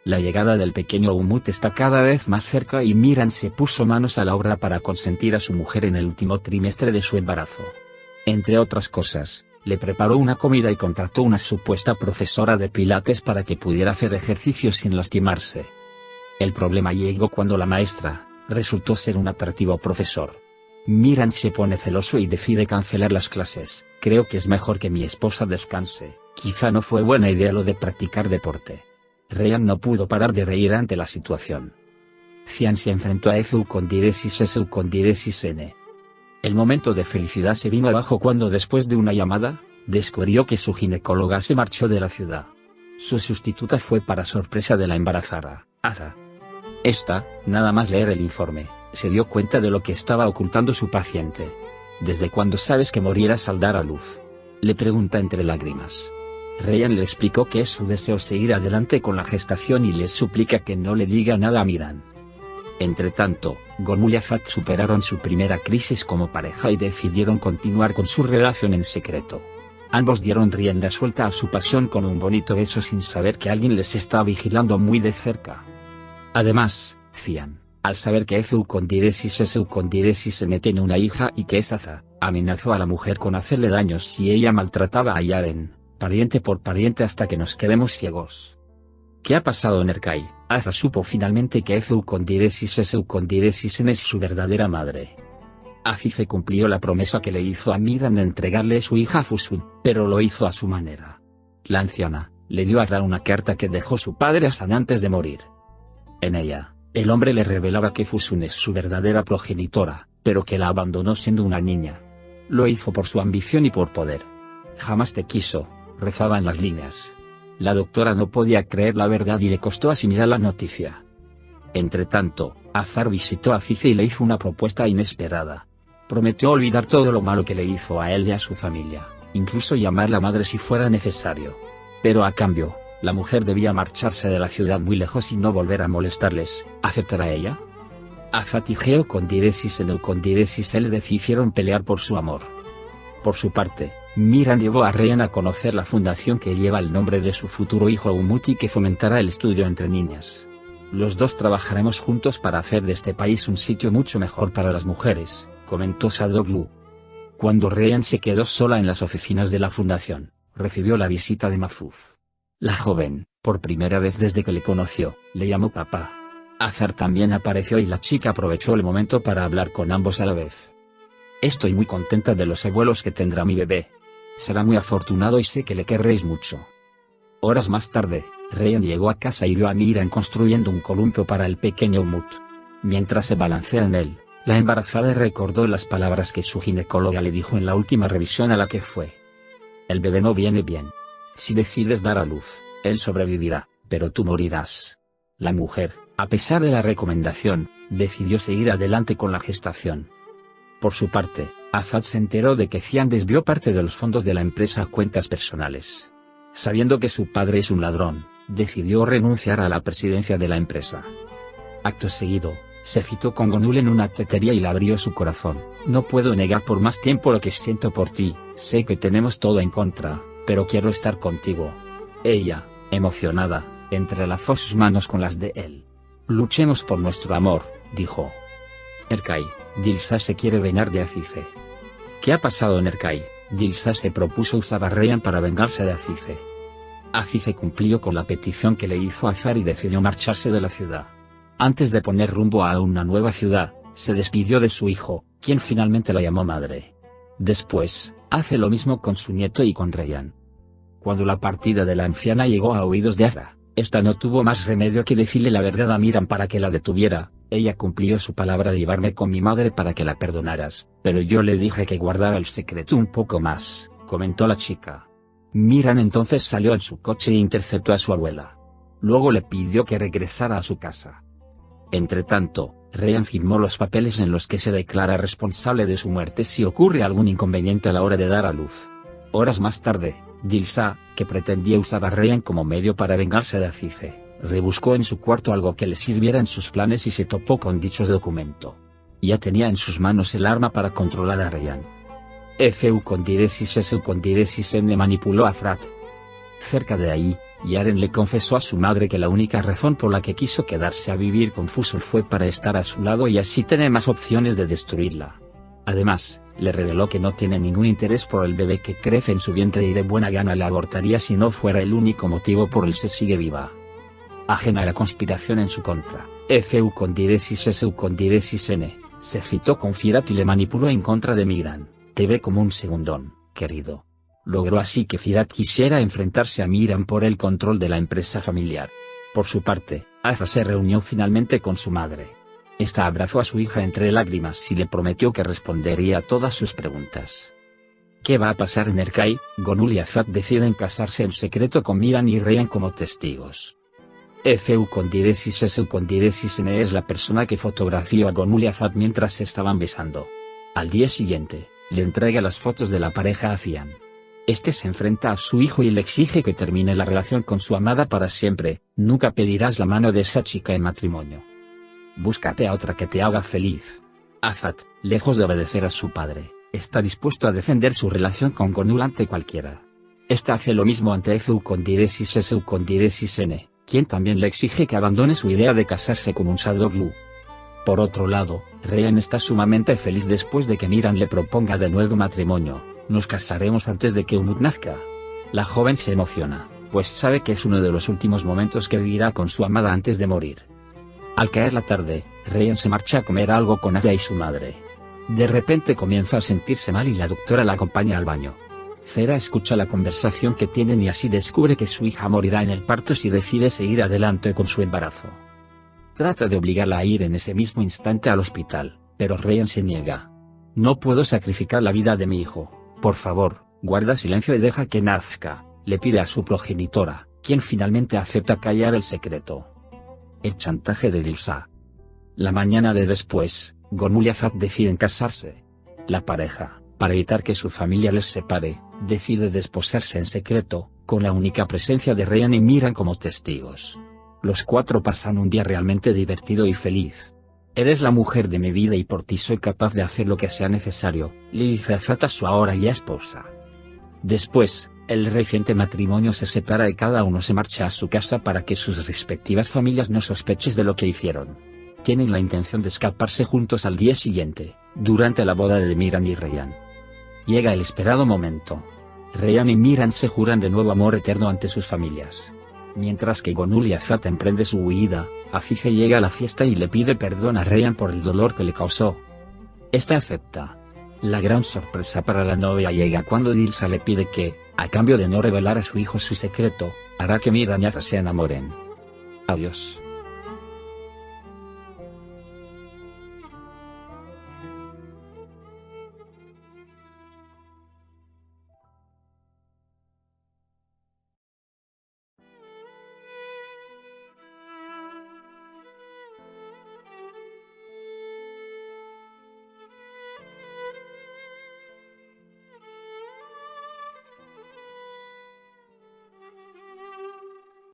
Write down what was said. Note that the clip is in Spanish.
La llegada del pequeño Umut está cada vez más cerca y Miran se puso manos a la obra para consentir a su mujer en el último trimestre de su embarazo. Entre otras cosas, le preparó una comida y contrató una supuesta profesora de pilates para que pudiera hacer ejercicio sin lastimarse. El problema llegó cuando la maestra resultó ser un atractivo profesor. Miran se pone celoso y decide cancelar las clases. Creo que es mejor que mi esposa descanse. Quizá no fue buena idea lo de practicar deporte. Ryan no pudo parar de reír ante la situación. Cian se enfrentó a Fu con diéresis S con diéresis N. El momento de felicidad se vino abajo cuando después de una llamada, descubrió que su ginecóloga se marchó de la ciudad. Su sustituta fue para sorpresa de la embarazada, Aza. Esta, nada más leer el informe, se dio cuenta de lo que estaba ocultando su paciente. ¿Desde cuándo sabes que morirás al dar a luz?, le pregunta entre lágrimas. Ryan le explicó que es su deseo seguir adelante con la gestación y le suplica que no le diga nada a Miran. Entretanto, Gonul y Afat superaron su primera crisis como pareja y decidieron continuar con su relación en secreto. Ambos dieron rienda suelta a su pasión con un bonito beso sin saber que alguien les estaba vigilando muy de cerca. Además, Cian, al saber que Fu con diéresis S con diéresis N tiene una hija y que es Aza, amenazó a la mujer con hacerle daños si ella maltrataba a Yaren, pariente por pariente hasta que nos quedemos ciegos. ¿Qué ha pasado en Erkai? Aza supo finalmente que Fu con diéresis S con diéresis N es su verdadera madre. Azife cumplió la promesa que le hizo a Miran de entregarle su hija a Fusun, pero lo hizo a su manera. La anciana le dio a Ra una carta que dejó su padre Asan antes de morir. En ella, el hombre le revelaba que Fusun es su verdadera progenitora, pero que la abandonó siendo una niña. Lo hizo por su ambición y por poder. Jamás te quiso, rezaba en las líneas. La doctora no podía creer la verdad y le costó asimilar la noticia. Entretanto, Azar visitó a Azife y le hizo una propuesta inesperada. Prometió olvidar todo lo malo que le hizo a él y a su familia, incluso llamarla madre si fuera necesario. Pero a cambio, la mujer debía marcharse de la ciudad muy lejos y no volver a molestarles. ¿Aceptará ella? Afat y Geo con diéresis N o con diéresis L decidieron pelear por su amor. Por su parte, Miran llevó a Ryan a conocer la fundación que lleva el nombre de su futuro hijo Umut y que fomentará el estudio entre niñas. Los dos trabajaremos juntos para hacer de este país un sitio mucho mejor para las mujeres, comentó Sadoglu. Cuando Ryan se quedó sola en las oficinas de la fundación, recibió la visita de Mahfuz. La joven, por primera vez desde que le conoció, le llamó papá. Azar también apareció y la chica aprovechó el momento para hablar con ambos a la vez. Estoy muy contenta de los abuelos que tendrá mi bebé. Será muy afortunado y sé que le querréis mucho. Horas más tarde, Ryan llegó a casa y vio a Miran construyendo un columpio para el pequeño Umut. Mientras se balancea en él, la embarazada recordó las palabras que su ginecóloga le dijo en la última revisión a la que fue. El bebé no viene bien. Si decides dar a luz, él sobrevivirá, pero tú morirás. La mujer, a pesar de la recomendación, decidió seguir adelante con la gestación. Por su parte, Afat se enteró de que Cian desvió parte de los fondos de la empresa a cuentas personales. Sabiendo que su padre es un ladrón, decidió renunciar a la presidencia de la empresa. Acto seguido, se citó con Gonul en una tetería y le abrió su corazón. No puedo negar por más tiempo lo que siento por ti, sé que tenemos todo en contra, pero quiero estar contigo. Ella, emocionada, entrelazó sus manos con las de él. Luchemos por nuestro amor, dijo. Erkai, Dilsa se quiere vengar de Azife. ¿Qué ha pasado en Erkai? Dilsa se propuso usar a Ryan para vengarse de Azife. Azife cumplió con la petición que le hizo Azar y decidió marcharse de la ciudad. Antes de poner rumbo a una nueva ciudad, se despidió de su hijo, quien finalmente la llamó madre. Después, hace lo mismo con su nieto y con Ryan. Cuando la partida de la anciana llegó a oídos de Aza, esta no tuvo más remedio que decirle la verdad a Miran para que la detuviera. Ella cumplió su palabra de llevarme con mi madre para que la perdonaras, pero yo le dije que guardara el secreto un poco más, comentó la chica. Miran entonces salió en su coche e interceptó a su abuela. Luego le pidió que regresara a su casa. Entretanto, Ryan firmó los papeles en los que se declara responsable de su muerte si ocurre algún inconveniente a la hora de dar a luz. Horas más tarde, Dilsa, que pretendía usar a Ryan como medio para vengarse de Azife, rebuscó en su cuarto algo que le sirviera en sus planes y se topó con dicho documento. Ya tenía en sus manos el arma para controlar a Ryan. Fu con diéresis S con diéresis N manipuló a Frat. Cerca de ahí, Yaren le confesó a su madre que la única razón por la que quiso quedarse a vivir con Fuso fue para estar a su lado y así tener más opciones de destruirla. Además, le reveló que no tiene ningún interés por el bebé que crece en su vientre y de buena gana la abortaría si no fuera el único motivo por el que sigue viva. Ajena a la conspiración en su contra, Fu con diéresis Su con diéresis N, se citó con Firat y le manipuló en contra de Mihran. Te ve como un segundón, querido. Logró así que Firat quisiera enfrentarse a Mihran por el control de la empresa familiar. Por su parte, Afra se reunió finalmente con su madre. Esta abrazó a su hija entre lágrimas y le prometió que respondería a todas sus preguntas. ¿Qué va a pasar en Erkai? Gonul y Afat deciden casarse en secreto con Mihran y Ryan como testigos. Fu con diéresis Su con diéresis N es la persona que fotografió a Gonul y Afat mientras se estaban besando. Al día siguiente, le entrega las fotos de la pareja a Cian. Este se enfrenta a su hijo y le exige que termine la relación con su amada para siempre. Nunca pedirás la mano de esa chica en matrimonio. Búscate a otra que te haga feliz. Afat, lejos de obedecer a su padre, está dispuesto a defender su relación con Gonul ante cualquiera. Esta hace lo mismo ante Fu con diéresis Su con diéresis N, quien también le exige que abandone su idea de casarse con un Sadoglu. Por otro lado, Ryan está sumamente feliz después de que Mihran le proponga de nuevo matrimonio. Nos casaremos antes de que Umut nazca. La joven se emociona, pues sabe que es uno de los últimos momentos que vivirá con su amada antes de morir. Al caer la tarde, Ryan se marcha a comer algo con Afra y su madre. De repente comienza a sentirse mal y la doctora la acompaña al baño. Zera escucha la conversación que tienen y así descubre que su hija morirá en el parto si decide seguir adelante con su embarazo. Trata de obligarla a ir en ese mismo instante al hospital, pero Ryan se niega. No puedo sacrificar la vida de mi hijo, por favor, guarda silencio y deja que nazca, le pide a su progenitora, quien finalmente acepta callar el secreto. El chantaje de Dilsa. La mañana de después, Gonul y Afat deciden casarse. La pareja, para evitar que su familia les separe, decide desposarse en secreto, con la única presencia de Ryan y Mihran como testigos. Los cuatro pasan un día realmente divertido y feliz. Eres la mujer de mi vida y por ti soy capaz de hacer lo que sea necesario, le dice Afat a su ahora ya esposa. Después, el reciente matrimonio se separa y cada uno se marcha a su casa para que sus respectivas familias no sospechen de lo que hicieron. Tienen la intención de escaparse juntos al día siguiente, durante la boda de Mihran y Ryan. Llega el esperado momento. Ryan y Mihran se juran de nuevo amor eterno ante sus familias. Mientras que Gonul y Afat emprende su huida, Afife llega a la fiesta y le pide perdón a Ryan por el dolor que le causó. Esta acepta. La gran sorpresa para la novia llega cuando Dilsa le pide que, a cambio de no revelar a su hijo su secreto, hará que Mihran y Afat se enamoren. Adiós.